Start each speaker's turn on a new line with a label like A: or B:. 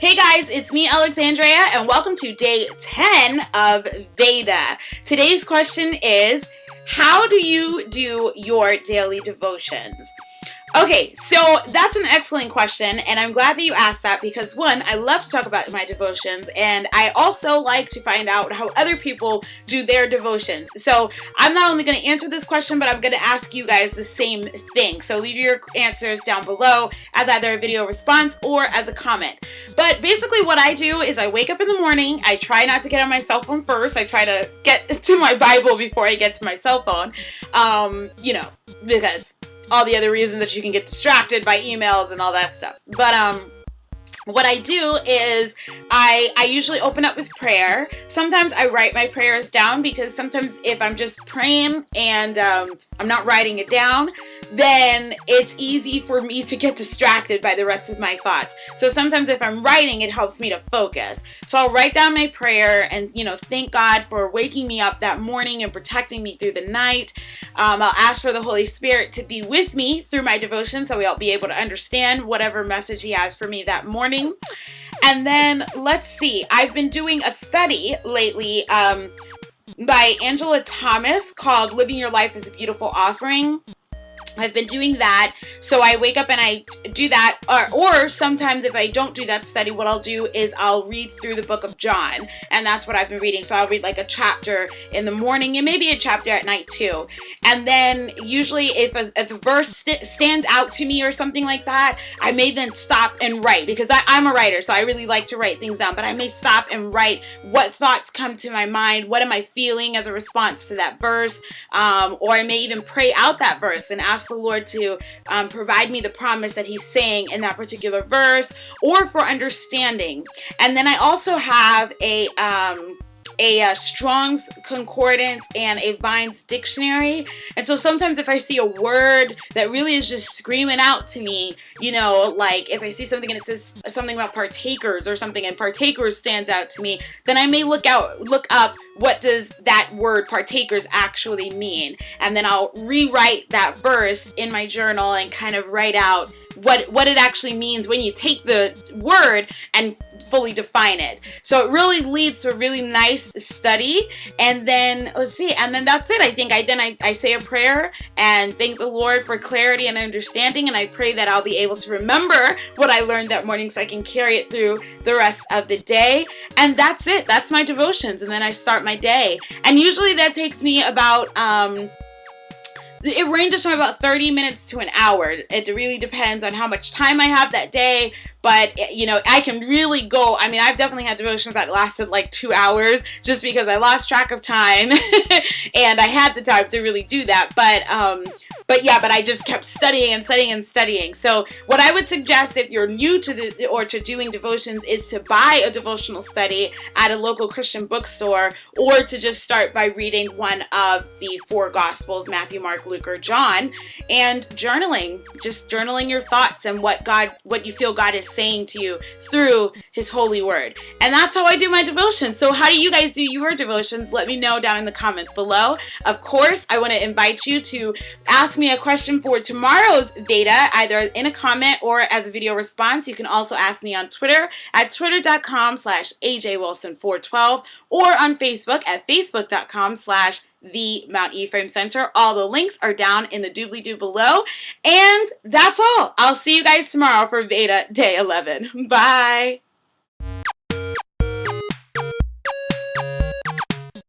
A: Hey guys, it's me, Alexandria, and welcome to day 10 of VEDA. Today's question is, how do you do your daily devotions? Okay, so that's an excellent question, and I'm glad that you asked that because, one, I love to talk about my devotions, and I also like to find out how other people do their devotions. So I'm not only going to answer this question, but I'm going to ask you guys the same thing. So leave your answers down below as either a video response or as a comment. But basically what I do is I wake up in the morning, I try not to get on my cell phone first, I try to get to my Bible before I get to my cell phone, because all the other reasons that you can get distracted by emails and all that stuff. But what I do is I usually open up with prayer. Sometimes I write my prayers down because sometimes if I'm just praying and I'm not writing it down, then it's easy for me to get distracted by the rest of my thoughts. So sometimes if I'm writing, it helps me to focus. So I'll write down my prayer and, thank God for waking me up that morning and protecting me through the night. I'll ask for the Holy Spirit to be with me through my devotion so I'll be able to understand whatever message He has for me that morning. And then, let's see, I've been doing a study lately by Angela Thomas called Living Your Life as a Beautiful Offering. I've been doing that, so I wake up and I do that, or sometimes if I don't do that study, what I'll do is I'll read through the book of John, and that's what I've been reading. So I'll read like a chapter in the morning and maybe a chapter at night too. And then usually if a verse stands out to me or something like that, I may then stop and write, because I'm a writer, so I really like to write things down, but I may stop and write what thoughts come to my mind, what am I feeling as a response to that verse, or I may even pray out that verse and ask the Lord to provide me the promise that He's saying in that particular verse, or for understanding. And then I also have a Strong's Concordance and a Vine's dictionary. And so sometimes if I see a word that really is just screaming out to me, like if I see something and it says something about partakers or something and partakers stands out to me, then I may look up what does that word partakers actually mean. And then I'll rewrite that verse in my journal and kind of write out what it actually means when you take the word and fully define it. So it really leads to a really nice study. And then let's see, and then that's it. I think I say a prayer and thank the Lord for clarity and understanding, and I pray that I'll be able to remember what I learned that morning so I can carry it through the rest of the day. And that's it. That's my devotions. And then I start my day. And usually that takes me about it ranges from about 30 minutes to an hour. It really depends on how much time I have that day. But, I can really go. I mean, I've definitely had devotions that lasted like 2 hours just because I lost track of time and I had the time to really do that. But I just kept studying and studying and studying. So what I would suggest if you're new to doing devotions is to buy a devotional study at a local Christian bookstore, or to just start by reading one of the 4 Gospels, Matthew, Mark, Luke, or John, and journaling. Just journaling your thoughts and what you feel God is saying to you through His holy word. And that's how I do my devotions. So how do you guys do your devotions? Let me know down in the comments below. Of course, I want to invite you to ask me a question for tomorrow's VEDA, either in a comment or as a video response. You can also ask me on Twitter at twitter.com/AJWilson412, or on Facebook at facebook.com/The Mount Ephraim Center. All the links are down in the doobly-doo below. And that's all. I'll see you guys tomorrow for VEDA Day 11. Bye.